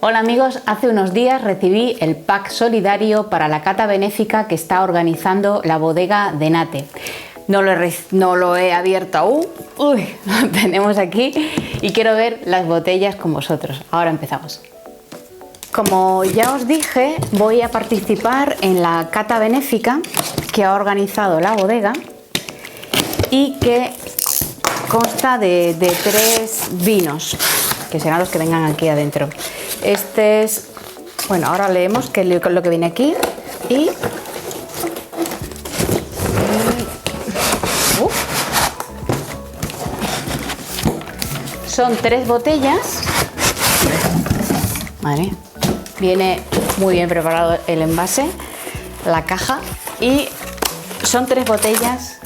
Hola amigos, hace unos días recibí el pack solidario para la cata benéfica que está organizando la bodega de Nate. No lo he abierto aún, lo tenemos aquí y quiero ver las botellas con vosotros. Ahora empezamos. Como ya os dije, voy a participar en la cata benéfica que ha organizado la bodega y que consta de 3 vinos, que serán los que vengan aquí adentro. Este es, bueno, ahora leemos qué es lo que viene aquí y son 3 botellas. Vale. Viene muy bien preparado el envase, la caja, y son 3 botellas .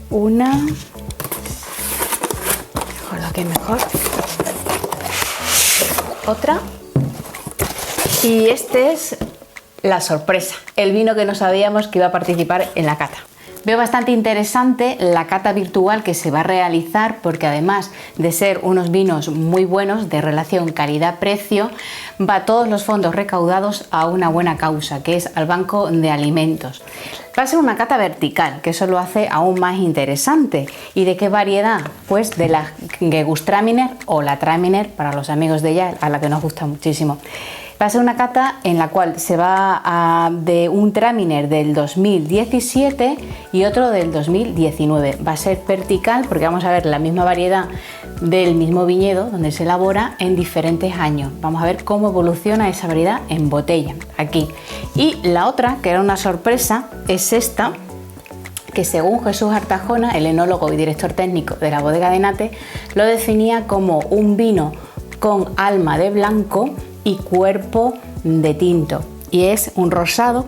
Una, mejor que mejor, otra, y este es la sorpresa, el vino que no sabíamos que iba a participar en la cata. Veo bastante interesante la cata virtual que se va a realizar porque además de ser unos vinos muy buenos de relación calidad-precio, va todos los fondos recaudados a una buena causa, que es al Banco de Alimentos. Va a ser una cata vertical, que eso lo hace aún más interesante. ¿Y de qué variedad? Pues de la Gewürztraminer o la Traminer, para los amigos de ella, a la que nos gusta muchísimo. Va a ser una cata en la cual se va de un Traminer del 2017 y otro del 2019. Va a ser vertical porque vamos a ver la misma variedad del mismo viñedo donde se elabora en diferentes años. Vamos a ver cómo evoluciona esa variedad en botella, aquí. Y la otra, que era una sorpresa, es esta, que según Jesús Artajona, el enólogo y director técnico de la bodega de Nate, lo definía como un vino con alma de blanco y cuerpo de tinto, y es un rosado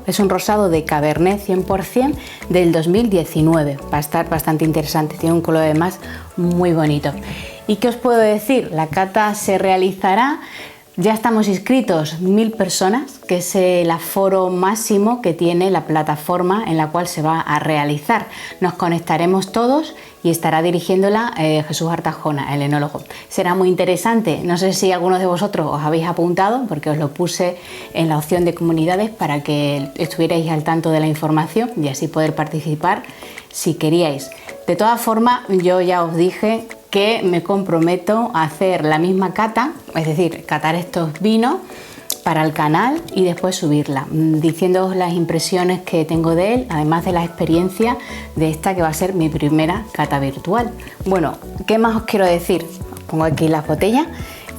de Cabernet 100% del 2019. Va a estar bastante interesante, tiene un color además muy bonito. ¿Y qué os puedo decir? La cata se realizará, ya estamos inscritos 1000 personas, que es el aforo máximo que tiene la plataforma en la cual se va a realizar. Nos conectaremos todos y estará dirigiéndola Jesús Artajona, el enólogo. Será muy interesante. No sé si algunos de vosotros os habéis apuntado, porque os lo puse en la opción de comunidades para que estuvierais al tanto de la información y así poder participar si queríais. De todas formas, yo ya os dije que me comprometo a hacer la misma cata, es decir, catar estos vinos para el canal y después subirla, diciéndoos las impresiones que tengo de él, además de la experiencia de esta que va a ser mi primera cata virtual. Bueno, ¿qué más os quiero decir? Os pongo aquí las botellas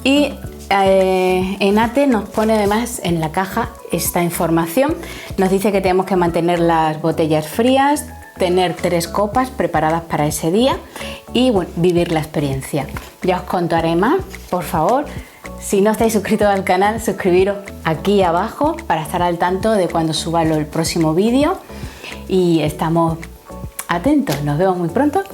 y Nate nos pone además en la caja esta información. Nos dice que tenemos que mantener las botellas frías, tener 3 copas preparadas para ese día y bueno, vivir la experiencia. Ya os contaré más, por favor. Si no estáis suscritos al canal, suscribiros aquí abajo para estar al tanto de cuando suba el próximo vídeo y estamos atentos. Nos vemos muy pronto.